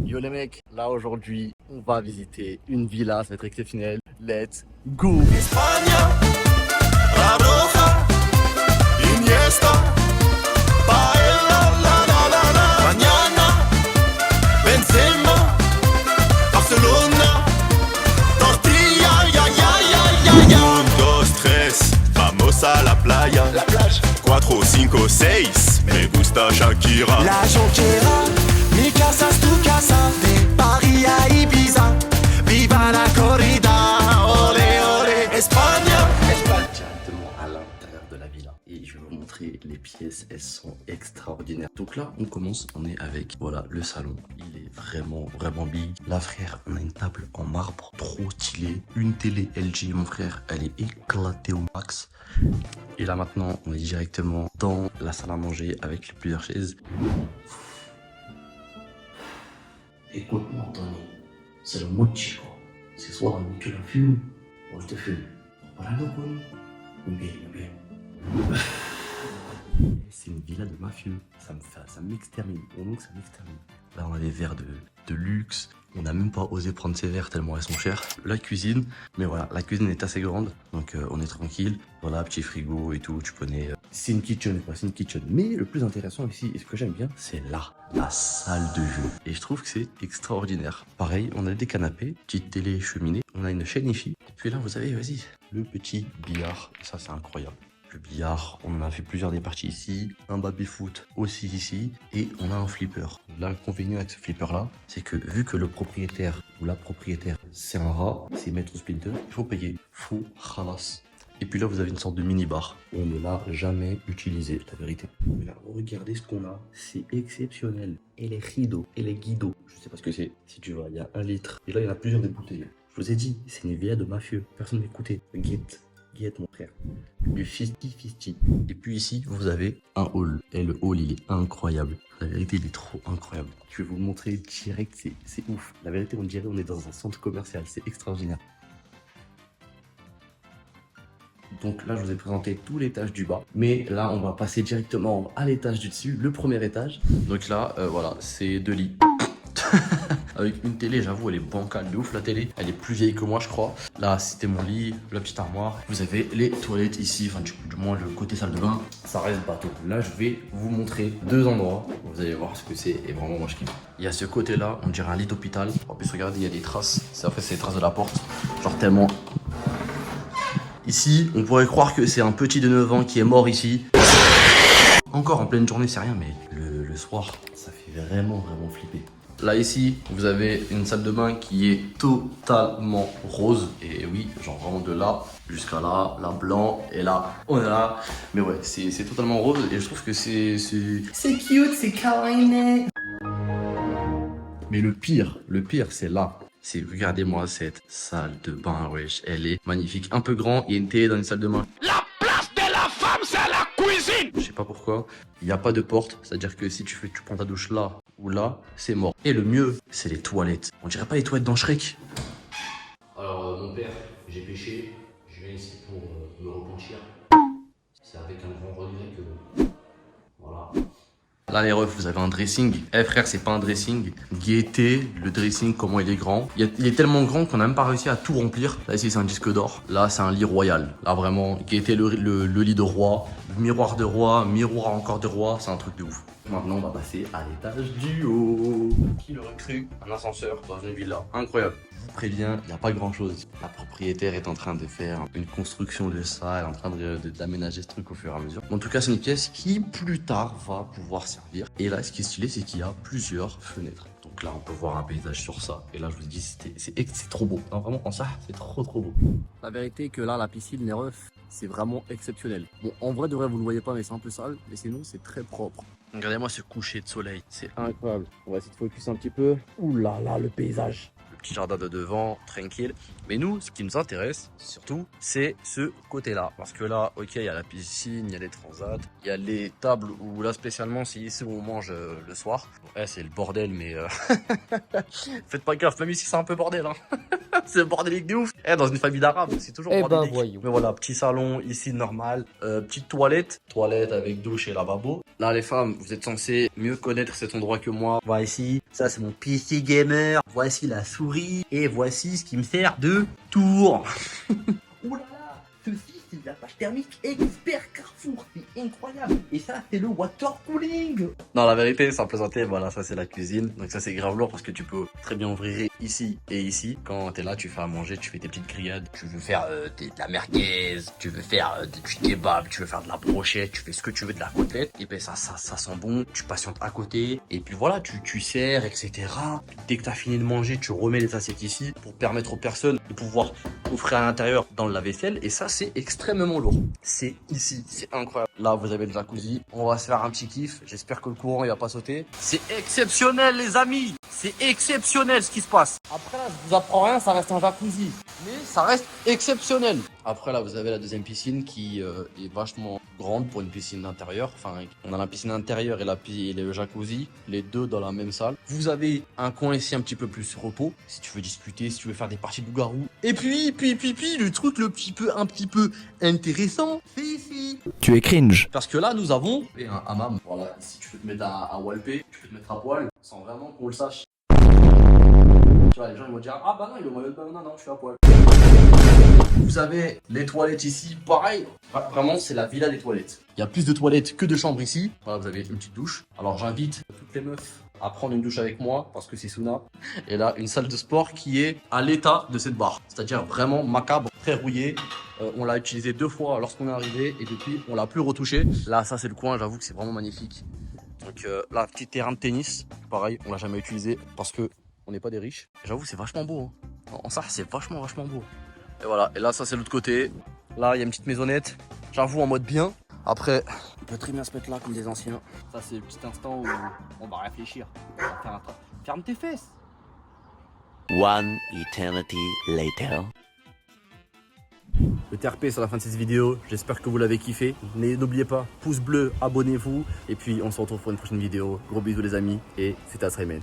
Yo les mecs, là aujourd'hui, on va visiter une villa, ça va être exceptionnel. Let's go! España, La Roja, Iniesta, Paella, Mañana, Benzema, Barcelona, Tortilla, ya, ya, ya, ya, ya. 1, 2, 3, vamos a la playa. La plage. 4, 5, 6, me gusta Shakira. La Jonquera, mi casa es tu casa, de Paris à Ibiza, viva la corrida, olé olé, España. Directement à l'intérieur de la villa et je vais vous montrer les pièces, elles sont extraordinaires. Donc là on commence, on est avec voilà le salon, il est vraiment big. Là frère, on a une table en marbre trop stylée, une télé LG mon frère, elle est éclatée au max. Et là maintenant on est directement dans la salle à manger avec plusieurs chaises. Écoute-moi Anthony, c'est le mot chico. Ce soir tu la fumes, moi je te fume. Voilà donc bien. C'est une villa de mafieux, ça m'extermine, donc ça m'extermine. Là on a des verres de luxe, on n'a même pas osé prendre ces verres tellement elles sont chères. La cuisine, mais voilà, la cuisine est assez grande, donc on est tranquille. Voilà, petit frigo et tout, tu connais. C'est une kitchen quoi, c'est une kitchen. Mais le plus intéressant ici, et ce que j'aime bien, c'est là, la salle de jeu. Et je trouve que c'est extraordinaire. Pareil, on a des canapés, petite télé cheminée, on a une chaîne Hi-Fi. Et puis là, vous avez, vas-y, le petit billard, et ça c'est incroyable. Le billard, on en a fait plusieurs des parties ici, un baby-foot aussi ici, et on a un flipper. L'inconvénient avec ce flipper-là, c'est que vu que le propriétaire ou la propriétaire, c'est un rat, c'est Maître Splinter, il faut payer, faut khalas. Et puis là, vous avez une sorte de mini-bar. On ne l'a jamais utilisé, la vérité. Mais là, regardez ce qu'on a, c'est exceptionnel. Et les rideaux, et les guidos, je sais pas ce que c'est, si tu vois, il y a 1 litre. Et là, il y en a plusieurs des bouteilles. Je vous ai dit, c'est une villa de mafieux, personne m'écoutait. Guette mon frère, du fisti. Et puis ici, vous avez un hall. Et le hall, il est incroyable. La vérité, il est trop incroyable. Je vais vous le montrer direct, c'est ouf. La vérité, on dirait on est dans un centre commercial, c'est extraordinaire. Donc là, je vous ai présenté tout l'étage du bas. Mais là, on va passer directement à l'étage du dessus, le premier étage. Donc là, voilà, c'est 2 lits. Avec une télé, j'avoue, elle est bancale de ouf la télé. Elle est plus vieille que moi, je crois. Là, c'était mon lit, la petite armoire. Vous avez les toilettes ici, enfin du moins le côté salle de bain. Ça reste bateau. Là, je vais vous montrer 2 endroits. Vous allez voir ce que c'est et vraiment, moi je kiffe. Il y a ce côté-là, on dirait un lit d'hôpital. En plus, regardez, il y a des traces. En fait, c'est les traces de la porte. Genre tellement... Ici, on pourrait croire que c'est un petit de 9 ans qui est mort ici. Encore en pleine journée, c'est rien, mais le soir, ça fait vraiment flipper. Là ici, vous avez une salle de bain qui est totalement rose. Et oui, genre vraiment de là jusqu'à là, là blanc, et là, on est là. Mais ouais, c'est totalement rose et je trouve que c'est cute, c'est kawaii. Mais le pire, c'est là. Regardez-moi cette salle de bain, wesh, elle est magnifique. Un peu grand, il y a une télé dans une salle de bain. La place de la femme, c'est la cuisine. Je sais pas pourquoi, il n'y a pas de porte, c'est-à-dire que si tu prends ta douche là ou là, c'est mort. Et le mieux, c'est les toilettes. On dirait pas les toilettes dans Shrek. Alors mon père, j'ai péché, je viens ici pour me repentir. C'est avec un grand regret que... Voilà. Là les refs, vous avez un dressing. Eh frère, c'est pas un dressing. Guettez le dressing, comment il est grand. Il est tellement grand qu'on n'a même pas réussi à tout remplir. Là ici c'est un disque d'or. Là c'est un lit royal. Là vraiment, guettez le lit de roi. Miroir de roi, miroir encore de roi. C'est un truc de ouf. Maintenant on va passer à l'étage du haut. Qui l'aurait cru? Un ascenseur dans une villa. Incroyable. Je vous préviens, il n'y a pas grand chose. La propriétaire est en train de faire une construction de ça, elle est en train d'aménager ce truc au fur et à mesure. En tout cas, c'est une pièce qui plus tard va pouvoir servir. Et là, ce qui est stylé, c'est qu'il y a plusieurs fenêtres. Donc là, on peut voir un paysage sur ça. Et là, je vous dis, c'est trop beau. Non, vraiment, en ça, c'est trop beau. La vérité est que là, la piscine, les refs, c'est vraiment exceptionnel. Bon, en vrai, de vrai, vous ne le voyez pas, mais c'est un peu sale. Mais sinon, c'est très propre. Regardez-moi ce coucher de soleil. C'est incroyable. On va essayer de focus un petit peu. Ouh là là, le paysage. Petit jardin de devant, tranquille. Mais nous, ce qui nous intéresse, surtout, c'est ce côté-là. Parce que là, ok, il y a la piscine, il y a les transats, il y a les tables où là, spécialement, c'est ici où on mange le soir. Bon, c'est le bordel, mais faites pas gaffe, même ici, c'est un peu bordel. Hein. C'est bordélique de ouf. Dans une famille d'arabes, c'est toujours Eh bordélique. ben, voyons. Mais voilà, petit salon ici normal, petite toilette, toilette avec douche et lavabo. Là les femmes, vous êtes censées mieux connaître cet endroit que moi. Voici, ça c'est mon PC gamer. Voici la souris et voici ce qui me sert de tour. Ouh là là, ceci c'est de la pâte thermique expert Carrefour, c'est incroyable. Et ça c'est le water cooling. Non, la vérité, sans plaisanter, voilà, ça c'est la cuisine. Donc ça c'est grave lourd parce que tu peux très bien ouvrir ici et ici. Quand t'es là, tu fais à manger, tu fais tes petites grillades. Tu veux faire de la merguez, tu veux faire du kebab, tu veux faire de la brochette, tu fais ce que tu veux de la côtelette. Et ben ça sent bon, tu patientes à côté. Et puis voilà, tu sers, etc. Dès que t'as fini de manger, tu remets les assiettes ici pour permettre aux personnes de pouvoir offrir à l'intérieur dans le lave-vaisselle. Et ça c'est extrêmement lourd. C'est ici, c'est incroyable. Là vous avez le jacuzzi, on va se faire un petit kiff. J'espère que le courant il va pas sauter. C'est exceptionnel les amis, c'est exceptionnel ce qui se passe. Après là je vous apprends rien, ça reste un jacuzzi, mais ça reste exceptionnel. Après là vous avez la deuxième piscine qui est vachement grande pour une piscine d'intérieur. Enfin on a la piscine intérieure et le jacuzzi, les deux dans la même salle. Vous avez un coin ici un petit peu plus repos, si tu veux discuter, si tu veux faire des parties de loup-garou. Et puis le truc un petit peu intéressant, c'est ici. Tu es cringe. Parce que là, nous avons un hammam. Voilà, si tu peux te mettre à walper, tu peux te mettre à poil, sans vraiment qu'on le sache. Tu vois, les gens ils vont dire, ah bah non, il est au maillot de bain, non, je suis à poil. Vous avez les toilettes ici, pareil. Vraiment, c'est la villa des toilettes. Il y a plus de toilettes que de chambres ici. Voilà, vous avez une petite douche. Alors j'invite toutes les meufs à prendre une douche avec moi parce que c'est Suna. Et là, une salle de sport qui est à l'état de cette barre. C'est-à-dire vraiment macabre, très rouillé. On l'a utilisé 2 fois lorsqu'on est arrivé et depuis, on l'a plus retouché. Là, ça c'est le coin, j'avoue que c'est vraiment magnifique. Donc là, petit terrain de tennis. Pareil, on l'a jamais utilisé parce que on n'est pas des riches. J'avoue, c'est vachement beau. Hein. En ça, c'est vachement beau. Et voilà, et là, ça c'est l'autre côté. Là, il y a une petite maisonnette. J'avoue, en mode bien. Après, on peut très bien se mettre là comme des anciens. Ça, c'est le petit instant où on va réfléchir. On va faire un truc. Ferme tes fesses. One eternity later. Le TRP c'est la fin de cette vidéo. J'espère que vous l'avez kiffé. N'oubliez pas, pouce bleu, abonnez-vous. Et puis, on se retrouve pour une prochaine vidéo. Gros bisous les amis. Et c'était Asraymen.